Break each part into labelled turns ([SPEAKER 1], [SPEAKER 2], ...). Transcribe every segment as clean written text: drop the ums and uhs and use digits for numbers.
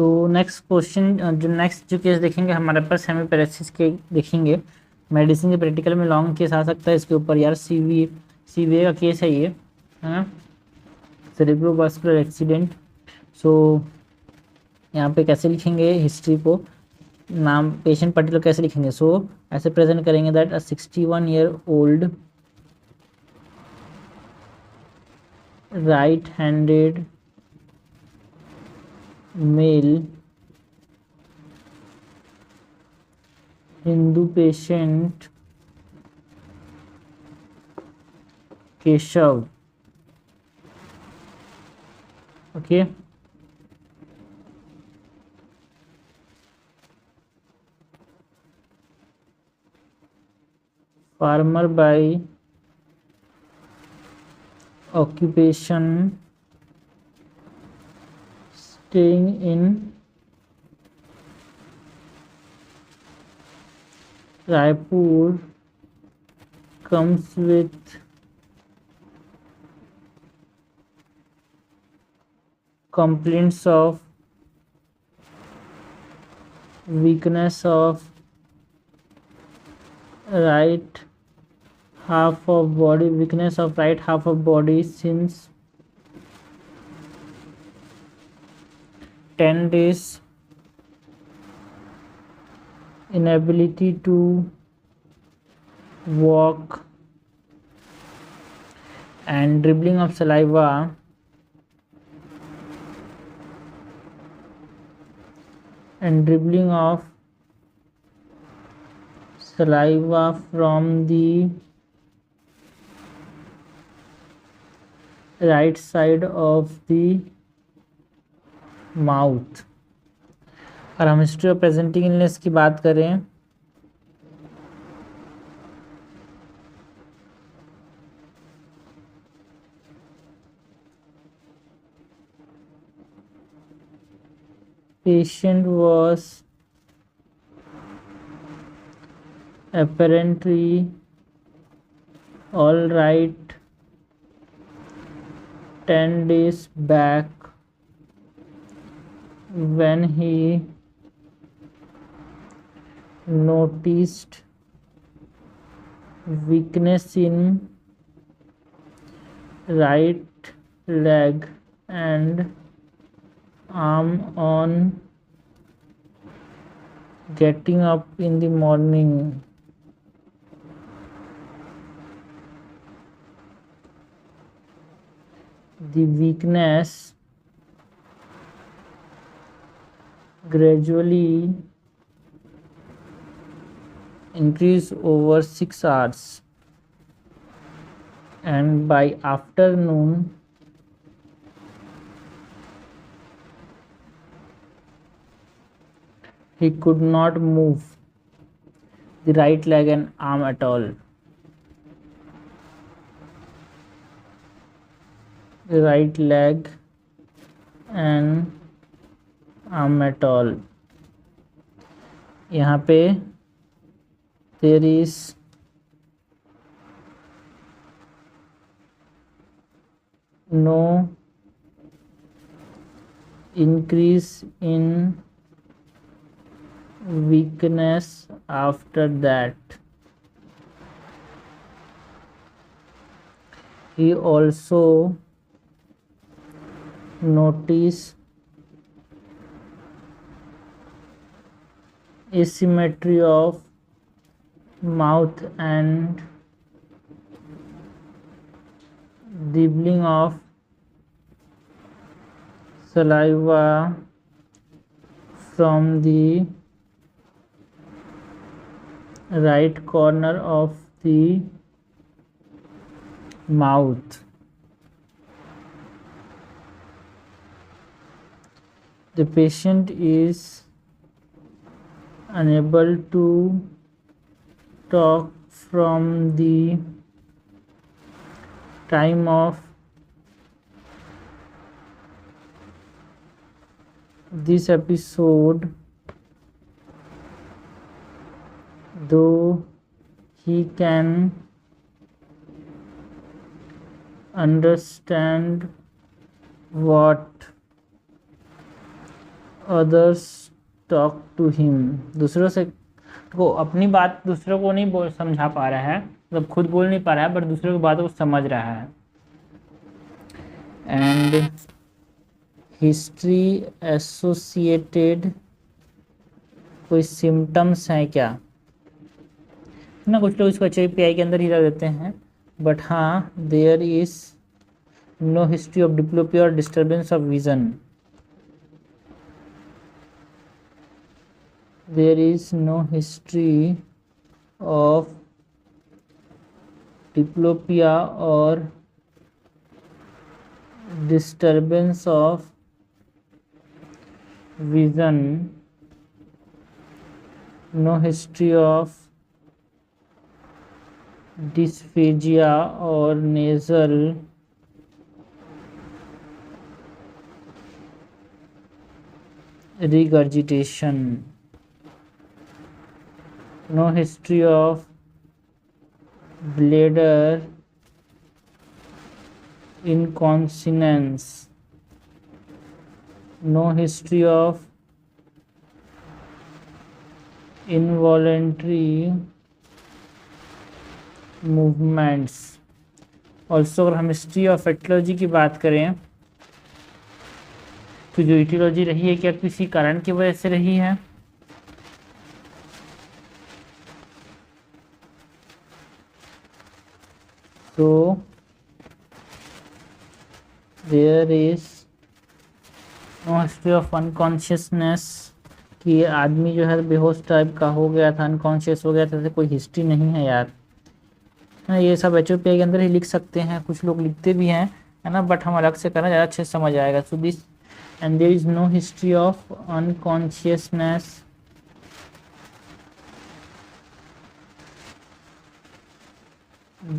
[SPEAKER 1] तो next question, जो next जो केस देखेंगे हमारे पास हेमीपैरेसिस के देखेंगे। मेडिसिन के प्रैक्टिकल में लॉन्ग केस आ सकता है इसके ऊपर यार। सीवीए का केस है ये, है ना, सेरेब्रोवास्कुलर एक्सीडेंट। सो यहाँ पे कैसे लिखेंगे हिस्ट्री को, नाम पेशेंट पर्टिकुलर कैसे लिखेंगे। सो ऐसे प्रेजेंट करेंगे that a 61 year old right handed male Hindu patient Keshav, okay, farmer by occupation, staying in Raipur, comes with complaints of weakness of right half of body since 10 days, inability to walk and dribbling of saliva from the right side of the mouth। और हम history of presenting illness की बात करें, patient was apparently all right 10 days back when he noticed weakness in right leg and arm on getting up in the morning। The weakness gradually increased over 6 hours, and by afternoon he could not move the right leg and arm at all। The right leg and arm at all। यहाँ पे there is no increase in weakness after that। He also noticed asymmetry of mouth and dribbling of saliva from the right corner of the mouth। The patient is unable to talk from the time of this episode, though he can understand what others talk to him, दूसरों से को अपनी बात दूसरों को नहीं बोल समझा पा रहा है, मतलब खुद बोल नहीं पा रहा है बट दूसरों की बातों को समझ रहा है। एंड हिस्ट्री एसोसिएटेड, कोई सिम्टम्स हैं क्या ना, कुछ लोग इसको HIPI के अंदर ही रख देते हैं, बट हाँ there is no history of diplopia और disturbance of vision, there is no history of diplopia or disturbance of vision, no history of dysphagia or nasal regurgitation, no history of bladder incontinence, no history of involuntary movements। Also अगर हम history of aetiology की बात करें तो जो aetiology रही है क्या किसी कारण की वजह से रही है, तो there is no history of unconsciousness, कि आदमी जो है बेहोश टाइप का हो गया था, अनकॉन्शियस हो गया था, कोई हिस्ट्री नहीं है यार, है ना। ये सब HOPI के अंदर ही लिख सकते हैं, कुछ लोग लिखते भी हैं, है ना, बट हम अलग से करना ज़्यादा अच्छे से समझ आएगा। So this and there is no history of unconsciousness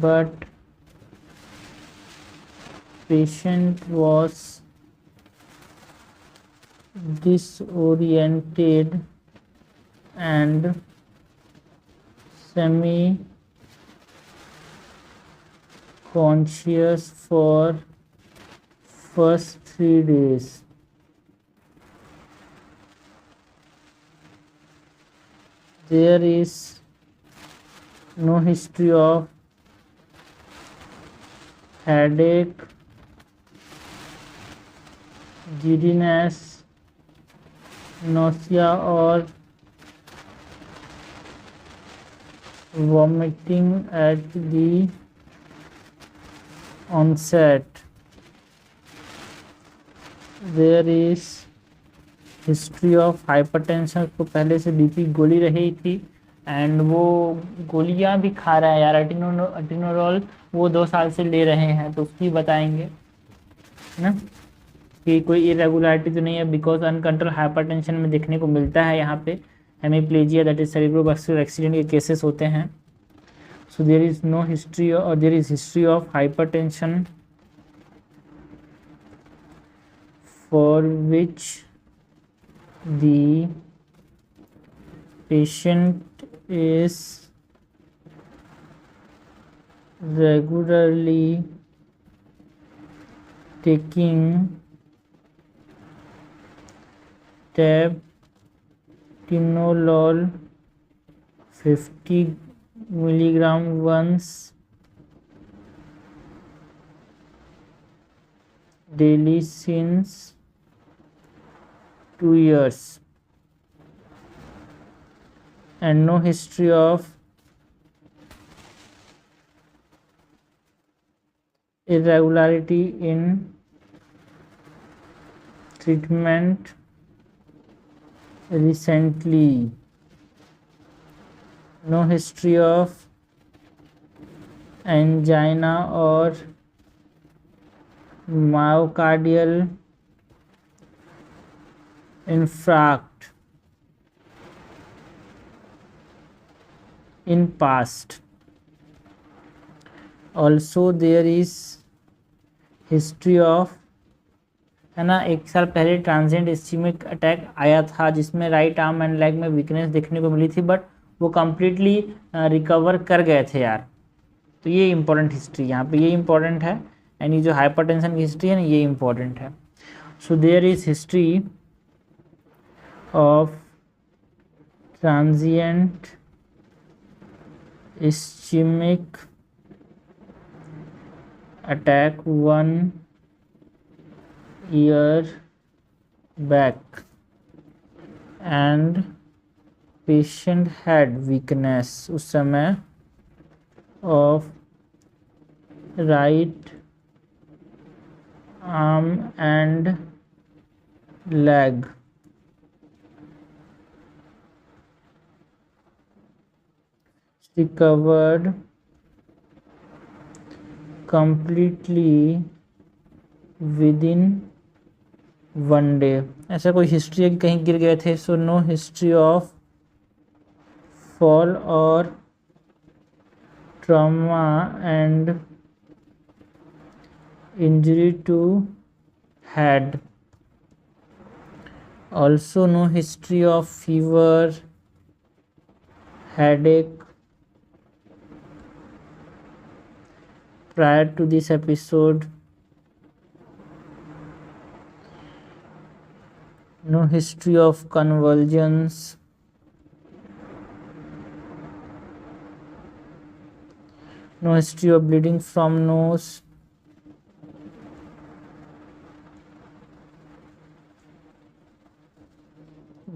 [SPEAKER 1] but patient was disoriented and semi-conscious for first 3 days. There is no history of headache, giddiness, nausea or vomiting at the onset. There is history of hypertension, को पहले से BP गोली रही थी and वो गोलियां भी खा रहा है यार, अटिनोरॉल वो 2 साल से ले रहे हैं, तो उसकी बताएंगे, है ना, कि कोई इरेगुलरिटी तो नहीं है, बिकॉज अनकंट्रोल हाइपरटेंशन में देखने को मिलता है यहाँ पे hemiplegia, that is cerebrovascular accident के केसेस होते हैं। So there is no history और there is history of hypertension for which the patient is regularly taking taptinolol 50 milligram once daily since 2 years and no history of irregularity in treatment recently, no history of angina or myocardial infarct in past. Also there is history of, है ना, 1 साल पहले transient ischaemic attack आया था जिसमें right arm and leg में weakness देखने को मिली थी, बट वो कम्प्लीटली रिकवर कर गए थे यार। तो ये इम्पोर्टेंट हिस्ट्री यहाँ पे, ये इम्पोर्टेंट है, एंड ये जो हाइपरटेंशन की हिस्ट्री है ना, ये इम्पोर्टेंट है। So there is history of transient ischemic attack 1 year back and patient had weakness उस समय of right arm and leg. Recovered completely within 1 day. ऐसा कोई हिस्ट्री है कि कहीं गिर गए थे? So no history of fall और trauma and injury to head. Also no history of fever, headache prior to this episode. No history of convulsions. No history of bleeding from nose.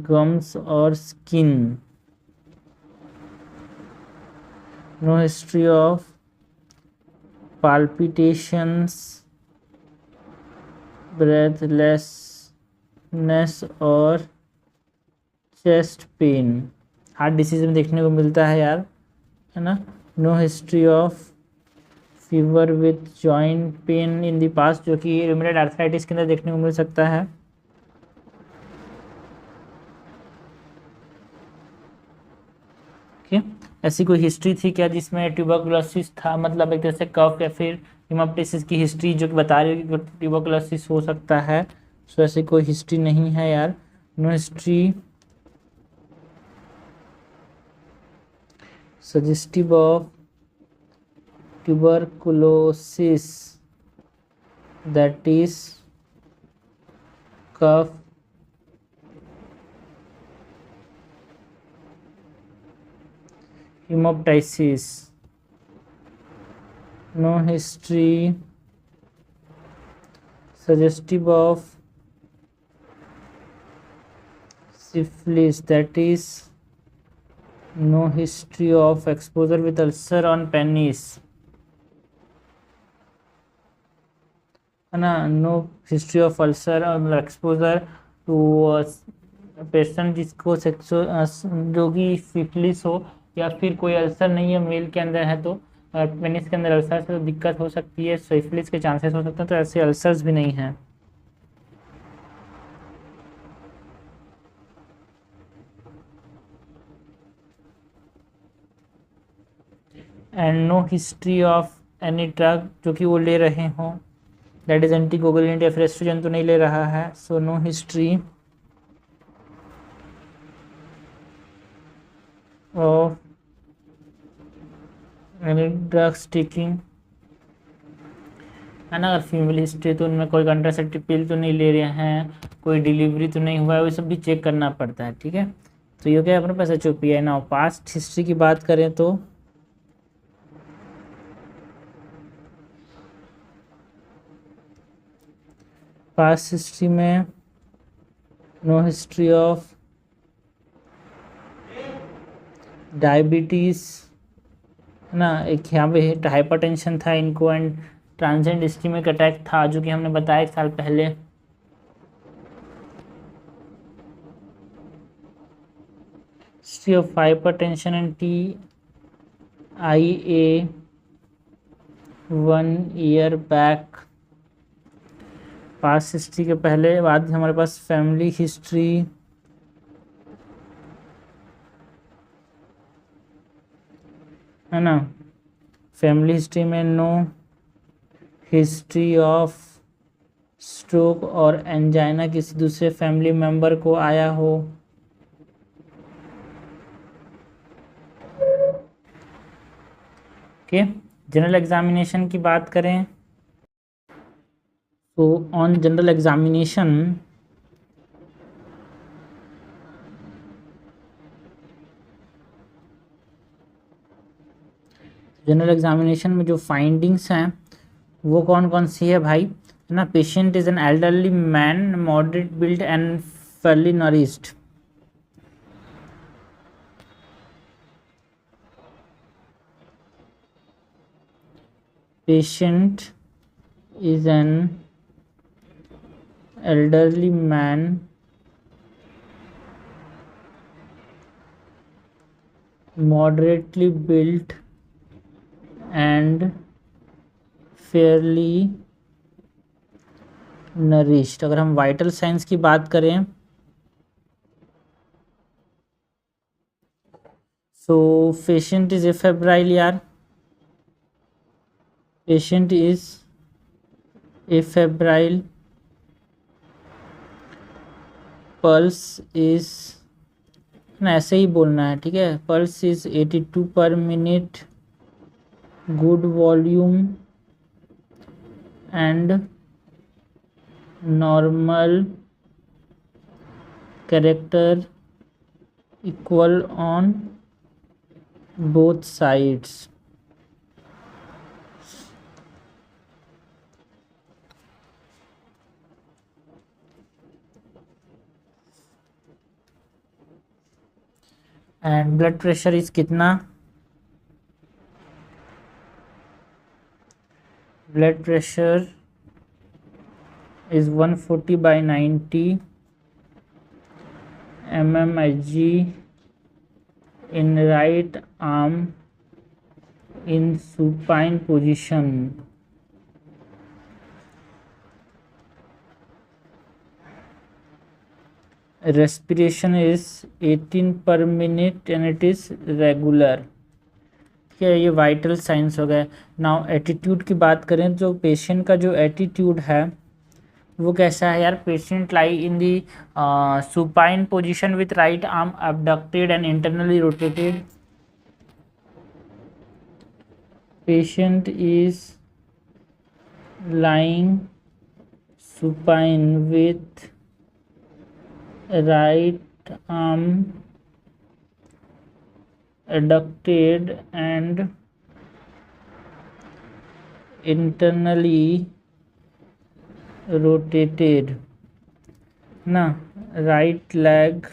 [SPEAKER 1] Gums or skin. No history of palpitations, breathlessness और chest pain. Heart disease में देखने को मिलता है यार, है ना. No history of fever with joint pain in the past, जो कि रूमेटॉइड आर्थराइटिस के अंदर देखने को मिल सकता है. ऐसी कोई हिस्ट्री थी क्या जिसमें ट्यूबरकुलोसिस था, मतलब एक तरह से कफ या फिर हेमाप्टाइटिस की हिस्ट्री जो कि बता रही है कि ट्यूबरकुलोसिस हो सकता है? सो ऐसी कोई हिस्ट्री नहीं है यार. No history suggestive of tuberculosis, that is cough, hemoptysis. No history suggestive of syphilis, that is no history of exposure with ulcer on penis, है ना. नो हिस्ट्री ऑफ अल्सर और एक्सपोजर टू पेशेंट जिसको जो कि syphilis हो या फिर कोई अल्सर नहीं है मेल के अंदर है तो पेनिस के अंदर अल्सर से तो दिक्कत हो सकती है, सिफिलिस के चांसेस हो सकते हैं. तो ऐसे अल्सर्स भी नहीं हैं. And no history of any drug जो कि वो ले रहे हों, दैट इज एंटीकोगुलेंट या फिर एस्ट्रोजन तो नहीं ले रहा है. So no history of any drugs taking, है ना. अगर फीमेल हिस्ट्री तो उनमें कोई कंट्रासेप्टिव पिल तो नहीं ले रहे हैं, कोई डिलीवरी तो नहीं हुआ है, वो सब भी चेक करना पड़ता है. ठीक है, तो ये क्या अपने पास HOP है ना. पास्ट हिस्ट्री की बात करें तो पास्ट हिस्ट्री में नो हिस्ट्री ऑफ डायबिटीज़, है ना. एक यहाँ पे हाइपरटेंशन था इनको एंड ट्रांजिएंट इस्केमिक अटैक था जो कि हमने बताया 1 साल पहले. History of hypertension and TIA 1 year back. Past history के पहले बाद हमारे पास फैमिली हिस्ट्री, है ना. फैमिली हिस्ट्री में नो हिस्ट्री ऑफ स्ट्रोक और एंजाइना किसी दूसरे फैमिली मेंबर को आया हो. ओके, जनरल एग्जामिनेशन की बात करें तो on general examination general examination में जो फाइंडिंग्स हैं वो कौन कौन सी है भाई, है ना। Patient is an elderly man, moderate build and Fairlie nourished. Patient is an elderly man, moderately built and fairly nourished। अगर हम वाइटल साइंस की बात करें, सो पेशेंट इज एफेब्राइल यार, पेशेंट इज एफेब्राइल, पल्स इज, ना ऐसे ही बोलना है, ठीक है। Pulse is 82 per minute, good volume and normal character equal on both sides. And blood pressure is कितना, blood pressure is 140/90 mmHg in right arm in supine position। respiration is 18 per minute and it is regular। ठीक है, ये vital science हो गए। Now attitude की बात करें तो पेशेंट का जो एटीट्यूड है वो कैसा है यार, patient lie in the supine position with right arm abducted and internally rotated. Patient is lying supine with right arm adducted and internally rotated ना, right leg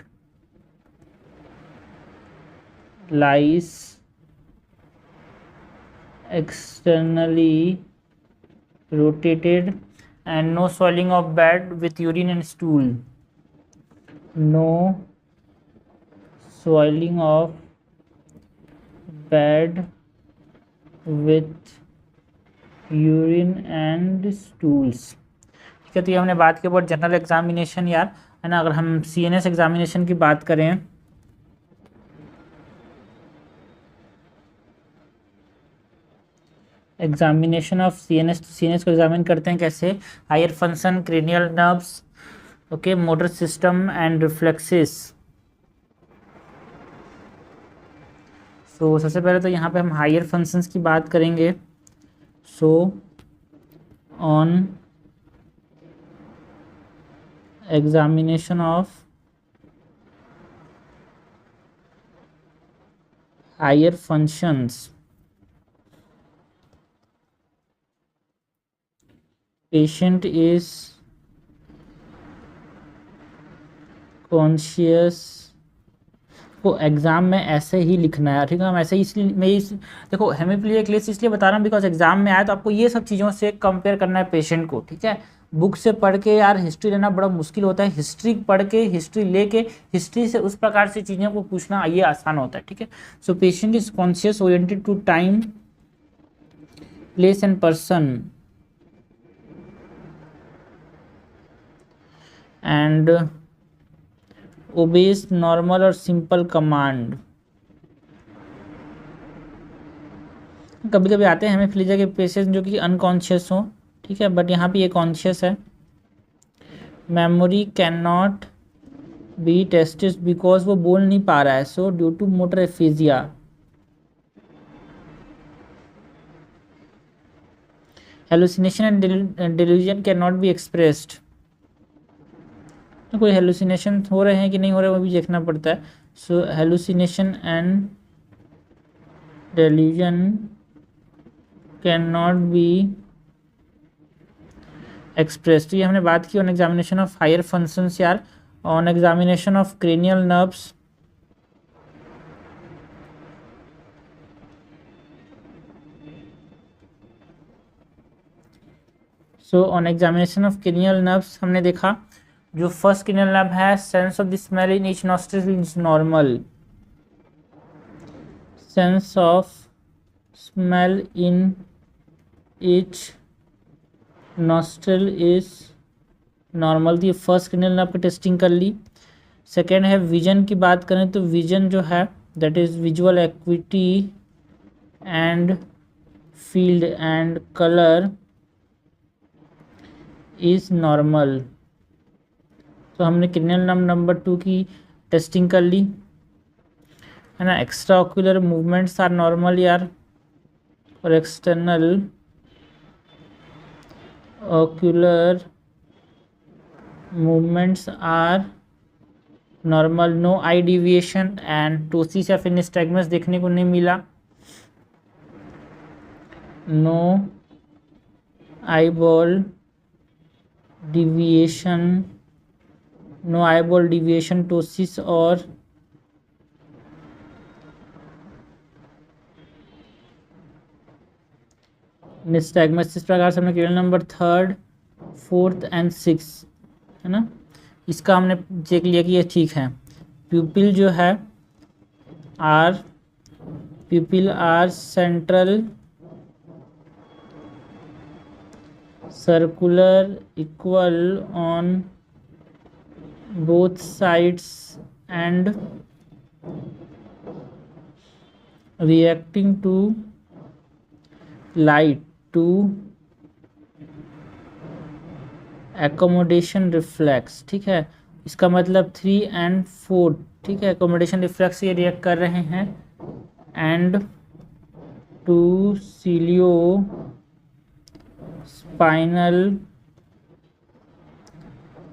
[SPEAKER 1] lies externally rotated and no swelling of bed with urine and stool, no swelling of bed with urine and stools। ठीक है, तो ये हमने बात की about general examination यार, है ना। अगर हम CNS एग्जामिनेशन की बात करें, एग्जामिनेशन ऑफ CNS, तो CNS को एग्जामिन करते हैं कैसे, higher function, cranial nerves, okay, motor system and reflexes. So सबसे पहले तो यहाँ पे हम हायर फंक्शंस की बात करेंगे। So on examination of higher functions, patient is conscious. को एग्ज़ाम में ऐसे ही लिखना है, ठीक है। हम ऐसे ही, इसलिए मैं देखो हेमीप्लीजिक लिस्ट इसलिए बता रहा हूँ बिकॉज एग्जाम में आए तो आपको ये सब चीज़ों से कंपेयर करना है पेशेंट को, ठीक है। बुक से पढ़ के यार हिस्ट्री लेना बड़ा मुश्किल होता है, हिस्ट्री पढ़ के, हिस्ट्री लेके, हिस्ट्री से उस प्रकार से चीज़ों को पूछना ये आसान होता है, ठीक है। So patient is conscious oriented to time, place and person and obeys normal और सिंपल कमांड। कभी कभी आते हैं हमें फ्लीजा के पेशेंट जो कि अनकॉन्शियस हो, ठीक है, बट यहाँ पे ये कॉन्शियस है। Memory can not be tested because वो बोल नहीं पा रहा है, so due to motor aphasia. Hallucination and delusion can not be expressed. कोई हेलुसिनेशन हो रहे हैं कि नहीं हो रहे वो भी देखना पड़ता है। So hallucination and delusion can not be express. तो ये हमने बात की on examination of higher functions यार, on examination of cranial nerves, so on examination of cranial nerves हमने देखा जो फर्स्ट क्रेनियल नर्व है, sense of the smell in each nostril is normal, sense of smell in each nostril is normal. तो ये first cranial nerve की testing कर ली। Second है विजन की बात करें तो विजन जो है that is visual equity and field and colour is normal. तो हमने क्रेनियल नर्व नंबर 2 की टेस्टिंग कर ली है ना। Extra ocular movements are normal यार, और external ocular movements are normal, no eye deviation and ptosis या फिर निस्टैग्मस देखने को नहीं मिला, no eyeball deviation, no eyeball deviation, ptosis और निस्टैग्मस। इस प्रकार से हमने क्रेनियल नंबर 3, 4 एंड 6 है ना, इसका हमने चेक लिया कि ये ठीक है। प्यूपिल जो है pupil are central circular equal on both sides and reacting to light to accommodation reflex. ठीक है, इसका मतलब 3 एंड 4, ठीक है, एकोमोडेशन रिफ्लेक्स ये रिएक्ट कर रहे हैं, and to ciliospinal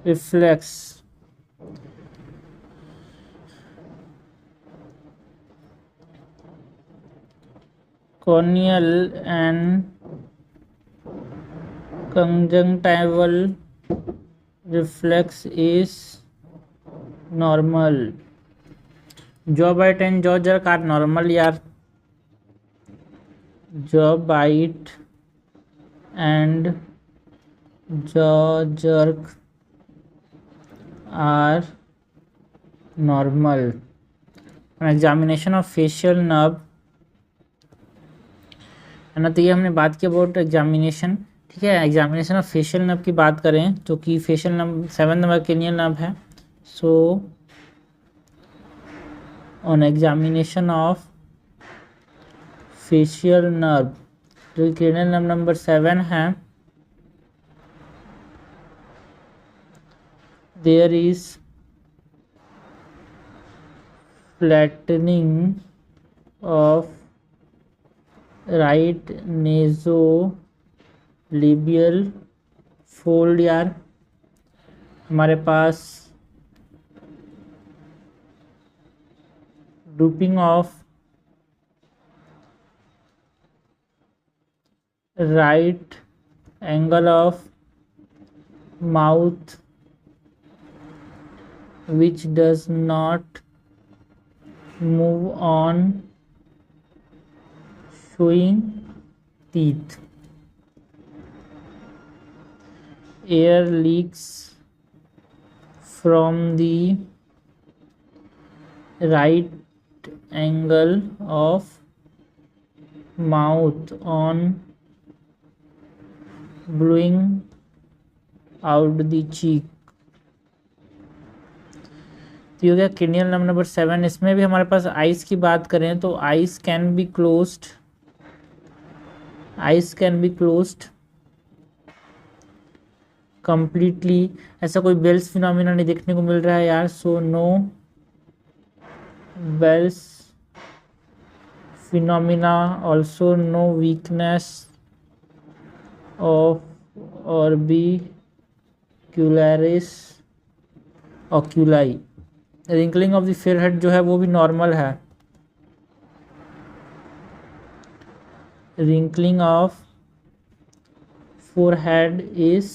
[SPEAKER 1] reflex. corneal and conjunctival reflex is normal. jaw bite and jaw jerk are normal यार, jaw bite and jaw jerk are normal. An examination of facial nerve है ना, तो ये हमने बात की अबाउट एग्जामिनेशन। ठीक है, एग्जामिनेशन ऑफ फेशियल नर्व की बात करें तो कि facial nerve 7 number cranial nerve है। So on examination of facial nerve जो क्रेनियल नर्व नंबर 7 है, there is flattening of right nasolabial fold यार, हमारे पास drooping of right angle of mouth which does not move on showing teeth, air leaks from the right angle of mouth on blowing out the cheek। तो ये हो गया cranial nerve number 7। इसमें भी हमारे पास आइज की बात करें तो eyes can be closed, eyes can be closed completely. ऐसा कोई बेल्स फिनोमिना नहीं देखने को मिल रहा है यार, so no Bell's phenomena, also no weakness of orbicularis oculi. Wrinkling of the forehead जो है वो भी नॉर्मल है। wrinkling of forehead is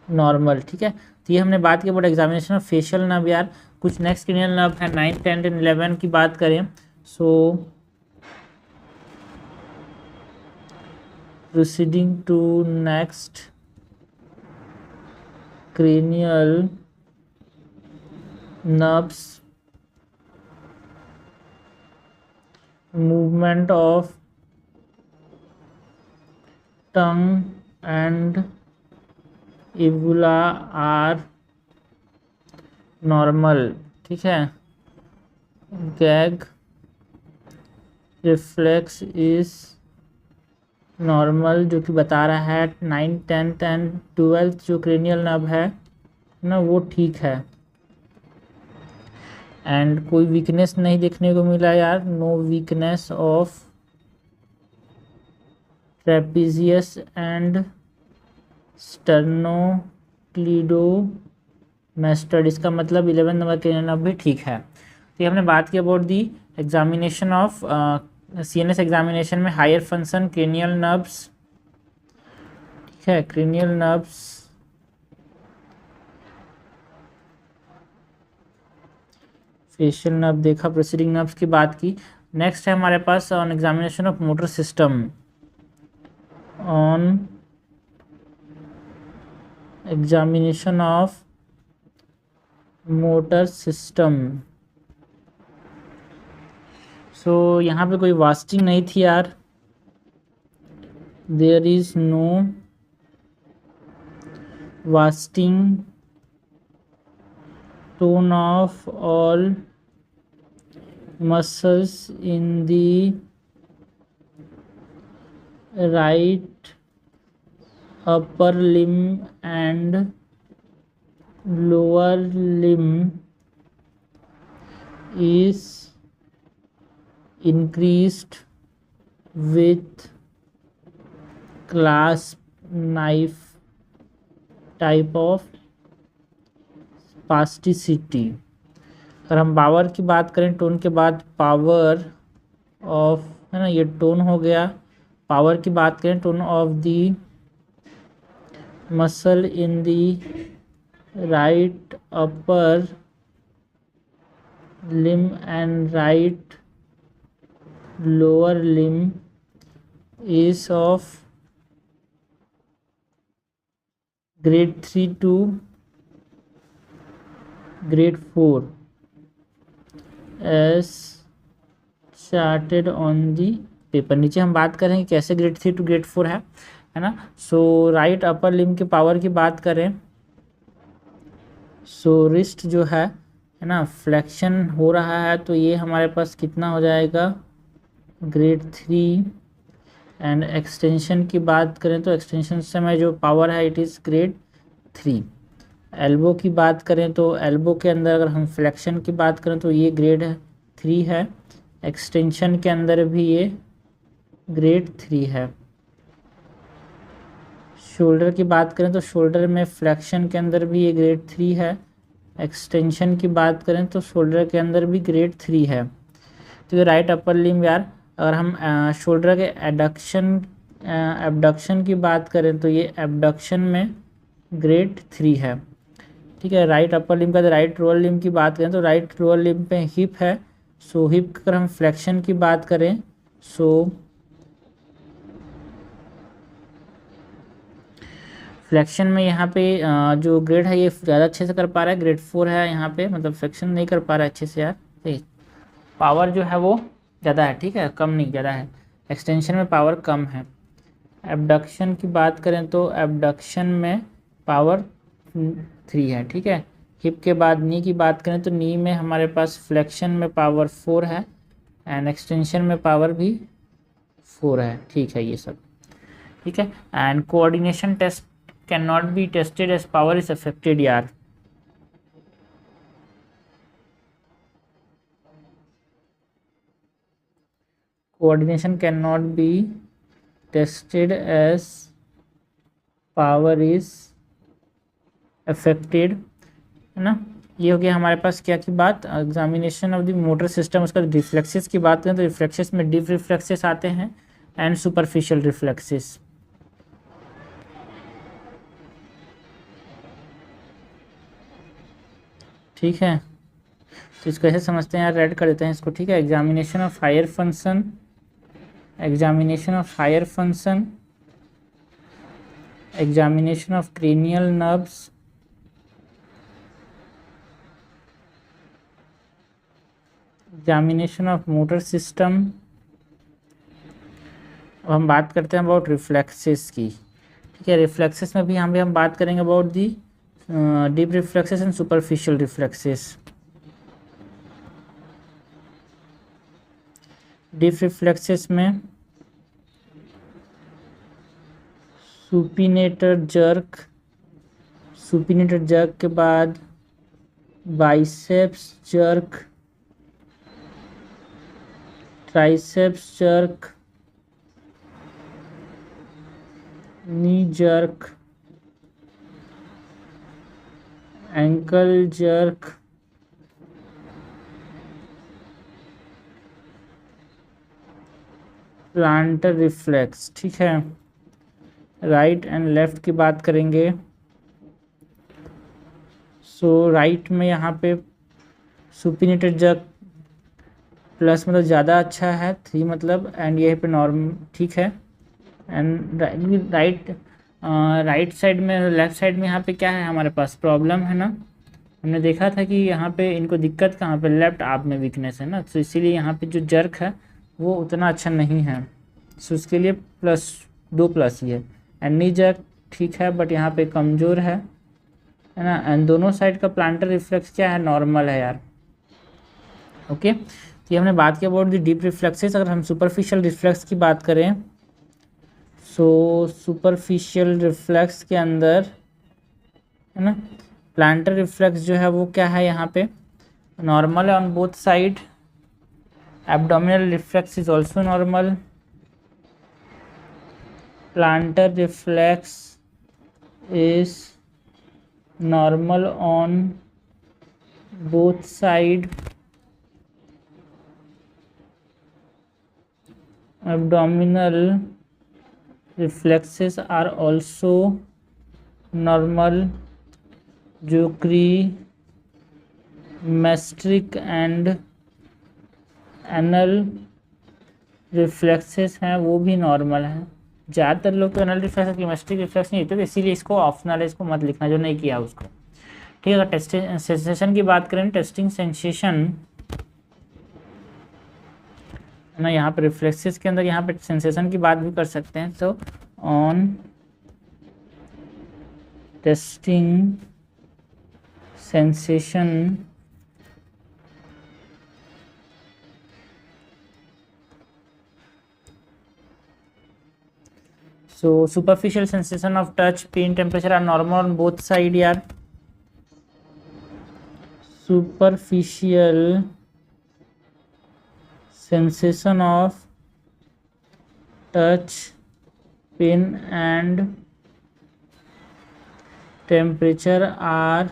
[SPEAKER 1] normal. ठीक है, तो ये हमने बात की about examination of facial nerve. यार कुछ नेक्स्ट क्रेनियल नर्व है 9, 10 एंड 11 की बात करें। So proceeding to next cranial nerves, movement of tongue and uvula are normal। ठीक है, gag reflex is नॉर्मल, जो कि बता रहा है 9, 10 एंड 12 जो क्रेनियल नर्व है ना वो ठीक है। एंड कोई वीकनेस नहीं देखने को मिला यार, no weakness of trapezius and sternocleidomastoid, इसका मतलब 11 नंबर क्रेनियल नर्व भी ठीक है। तो ये हमने बात की about the examination of CNS examination में हायर फंक्शन क्रेनियल नर्व्स। ठीक है, क्रेनियल नर्व्स फेशियल नर्व देखा, प्रोसीडिंग नर्व्स की बात की। नेक्स्ट है हमारे पास on examination of motor system, on examination of motor system. So यहाँ पे कोई वास्टिंग नहीं थी यार, there is no wasting, tone of all muscles in the right upper limb and lower limb is increased with clasp knife type of spasticity। अगर हम power की बात करें, टोन के बाद पावर ऑफ है ना, ये टोन हो गया। पावर की बात करें, tone of the muscle in the right upper limb and right lower limb is of grade 3 to grade 4 as charted on the paper। नीचे हम बात करेंगे कैसे ग्रेड 3 टू ग्रेड 4 है ना। सो राइट अपर लिम्ब के पावर की बात करें, सो रिस्ट जो है ना फ्लेक्शन हो रहा है, तो ये हमारे पास कितना हो जाएगा ग्रेड 3। एंड एक्सटेंशन की बात करें तो एक्सटेंशन समय जो पावर है इट इज़ ग्रेड 3। एल्बो की बात करें तो एल्बो के अंदर अगर हम फ्लेक्शन की बात करें तो ये ग्रेड 3 है, एक्सटेंशन के अंदर भी ये ग्रेड 3 है। शोल्डर की बात करें तो शोल्डर में फ्लेक्शन के अंदर भी ये ग्रेड 3 है, एक्सटेंशन की बात करें तो शोल्डर के अंदर भी ग्रेड 3 है। तो ये राइट अपर लिम्ब यार, अगर हम शोल्डर के एबडक्शन की बात करें तो ये एबडक्शन में ग्रेड 3 है। ठीक है, राइट अपर लिम्ब का राइट लोअर लिम्ब की बात करें तो राइट लोअर लिम्ब पे हिप है। सो हिप अगर हम फ्लेक्शन की बात करें, सो फ्लेक्शन में यहाँ पे जो ग्रेड है ये ज़्यादा अच्छे से कर पा रहा है, ग्रेड 4 है यहाँ पे, मतलब फ्लेक्शन नहीं कर पा रहा है अच्छे से यार। ठीक, पावर जो है वो ज़्यादा है, ठीक है, कम नहीं ज़्यादा है। एक्सटेंशन में पावर कम है। एबडक्शन की बात करें तो एबडक्शन में पावर 3 है। ठीक है, हिप के बाद नी की बात करें तो नी में हमारे पास फ्लेक्शन में पावर 4 है एंड एक्सटेंशन में पावर भी 4 है। ठीक है, ये सब ठीक है। And coordination test can not be tested as power is affected यार। Coordination can not be tested as power is affected, है ना। ये हो गया हमारे पास क्या की बात, examination of the motor system. उसका रिफ्लेक्सेस की बात करें तो रिफ्लेक्सेस में डीप रिफ्लेक्सेस आते हैं एंड सुपरफिशियल रिफ्लेक्सेस। ठीक है, तो इसको ऐसे समझते हैं यार, रेड कर देते हैं इसको। ठीक है, examination of higher function, examination of higher function, examination of cranial nerves, examination of motor system. अब हम बात करते हैं अबाउट रिफ्लेक्सेस की। ठीक है, रिफ्लेक्सेस में भी हम बात करेंगे about the deep reflexes and superficial reflexes. Deep reflexes में सुपिनेटर जर्क, सुपिनेटर जर्क के बाद बाइसेप्स जर्क, ट्राइसेप्स जर्क, नी jerk, ankle jerk, plantar reflex. ठीक है, राइट एंड लेफ्ट की बात करेंगे। सो राइट में यहाँ पे सुपिनेटर जर्क प्लस मतलब ज़्यादा अच्छा है, 3 मतलब, एंड यहीं पे नॉर्म। ठीक है, एंड राइट साइड में, लेफ्ट साइड में यहाँ पे क्या है हमारे पास प्रॉब्लम है ना। हमने देखा था कि यहाँ पे इनको दिक्कत कहाँ पे, लेफ्ट आर्म में वीकनेस है ना, तो इसीलिए यहाँ पे जो जर्क है वो उतना अच्छा नहीं है। सो उसके लिए +2 ही है। एंड नी जर्क ठीक है, बट यहाँ पे कमज़ोर है ना। एंड दोनों साइड का प्लांटर रिफ्लेक्स क्या है, नॉर्मल है यार। ओके, तो ये हमने बात की अबाउट द डीप रिफ्लेक्सेस। अगर हम सुपरफिशियल रिफ्लेक्स की बात करें, सो सुपरफिशियल रिफ्लेक्स के अंदर है ना, प्लांटर रिफ्लेक्स जो है वो क्या है, यहाँ पे नॉर्मल है on both side. Abdominal reflex is also normal. Plantar reflex is normal on both side. Abdominal reflexes are also normal. Geometric and anal reflexes हैं वो भी नॉर्मल हैं। ज़्यादातर लोग तो एनल रिफ्लेक्स कीमेस्ट्रिक रिफ्लेक्स नहीं होते, तो इसीलिए इसको ऑप्शनल है, इसको मत लिखना जो नहीं किया उसको। ठीक है, अगर टेस्टिंग सेंसेशन की बात करें, टेस्टिंग सेंसेशन ना, यहाँ पे रिफ्लेक्सेस के अंदर यहाँ पे सेंसेशन की बात भी कर सकते हैं। तो on testing sensation so superficial sensation of touch, pain, temperature are normal on both side यार। superficial sensation of touch, pain and temperature are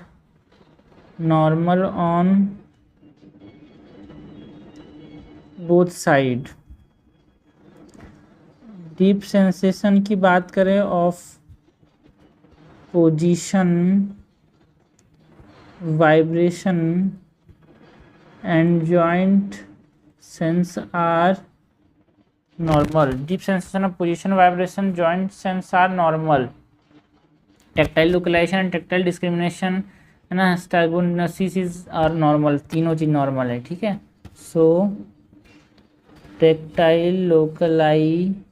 [SPEAKER 1] normal on both side। Deep sensation की बात करें, of position, vibration and joint sense are normal. Deep sensation of position, vibration, joint sense are normal. Tactile localisation and tactile discrimination है ना, स्टाइगोनोसिस are normal. तीनों चीज़ normal है। ठीक है, so tactile localisation,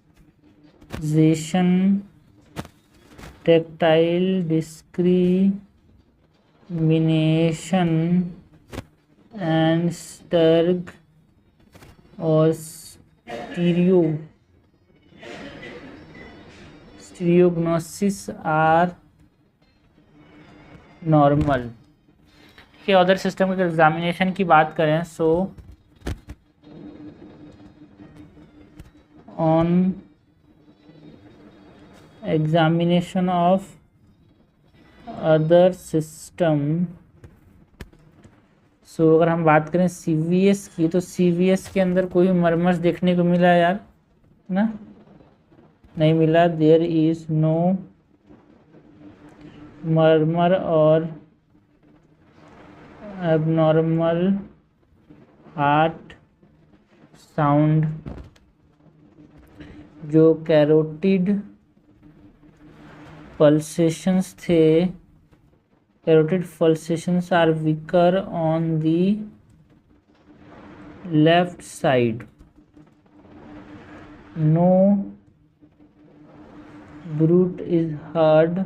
[SPEAKER 1] tactile discrimination and स्टर्ग और stereognosis are normal. ठीक है, अदर सिस्टम के एग्जामिनेशन की बात करें, so on examination of other system, so अगर हम बात करें CVS की, तो CVS के अंदर कोई मरमस देखने को मिला यार ना, नहीं मिला, देयर इज नो मर्मर और abnormal हार्ट साउंड। जो कैरोटिड पल्सेशंस थे, carotid pulsations are weaker on the left side. No bruit is heard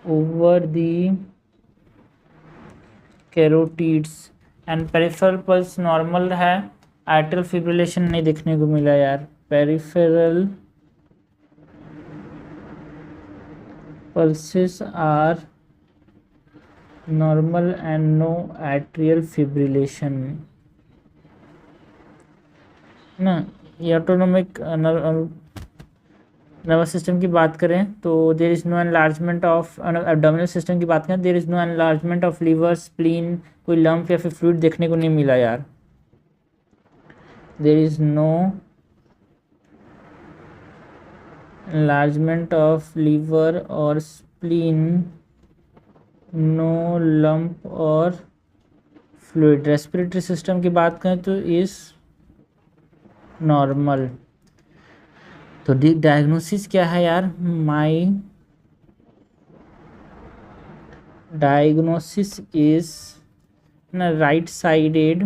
[SPEAKER 1] over the carotids and peripheral pulse normal है। आर्टियल फिब्रिलेशन नहीं देखने को मिला यार। Peripheral pulses are normal and no atrial fibrillation ना। ये autonomic nervous system की बात करें तो there is no enlargement of abdominal system की बात करें, there is no enlargement of liver spleen, कोई लंप या फिर फ्लूइड देखने को नहीं मिला यार। There is no enlargement of liver और स्प्लीन, नो लंप और फ्लूइड। रेस्पिरेटरी सिस्टम की बात करें तो इज़ नॉर्मल। तो डायग्नोसिस क्या है यार? माई डायग्नोसिस इज ना राइट साइडेड,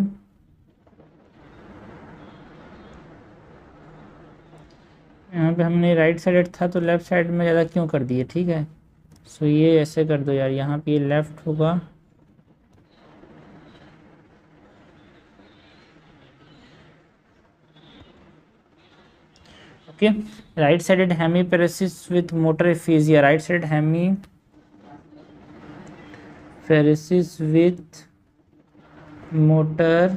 [SPEAKER 1] यहाँ पे हमने राइट साइडेड था तो लेफ्ट साइड में ज़्यादा क्यों कर दिए, ठीक है। सो ये ऐसे कर दो यार, यहाँ पे लेफ्ट होगा, okay. Right sided hemiparesis with motor aphasia, right side hemiparesis with motor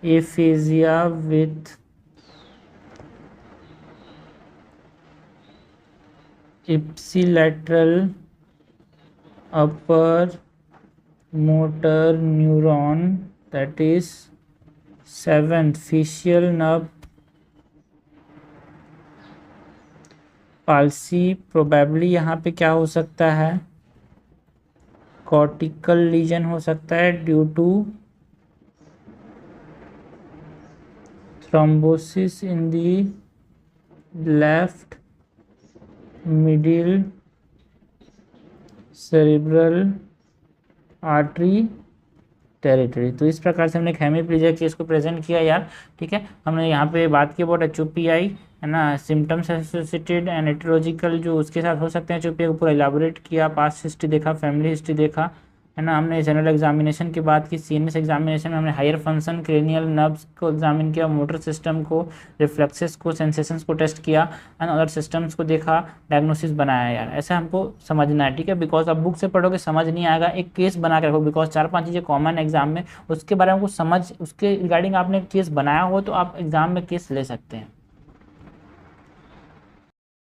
[SPEAKER 1] aphasia with ipsilateral upper motor neuron, that is 7th facial nerve palsy। Probably यहाँ पे क्या हो सकता है? कॉर्टिकल लीजन हो सकता है due to thrombosis in the left middle cerebral artery territory. तो इस प्रकार से हमने एक हेमीप्लीजिया केस को प्रेजेंट किया यार, ठीक है। हमने यहाँ पे बात की अबाउट HOPI है ना, सिम्टम्स एसोसिएटेड एंड एटियोलॉजिकल जो उसके साथ हो सकते हैं HOPI को पूरा इलाबोरेट किया, पास्ट हिस्ट्री देखा, फैमिली हिस्ट्री देखा है ना। हमने जनरल एग्जामिनेशन की बात की, CNS एग्जामिनेशन में हमने हायर फंक्शन क्रेनियल नर्व्स को एग्जामिन किया, मोटर सिस्टम को, रिफ्लेक्सेस को, सेंसेशंस को टेस्ट किया एंड अदर सिस्टम्स को देखा, डायग्नोसिस बनाया यार। ऐसे हमको समझना है, ठीक है। बिकॉज आप बुक से पढ़ोगे समझ नहीं आएगा, एक केस बना के रखो, बिकॉज 4-5 चीज़ें कॉमन एग्जाम में, उसके बारे में कुछ समझ, उसके रिगार्डिंग आपने केस बनाया हो तो आप एग्जाम में केस ले सकते हैं।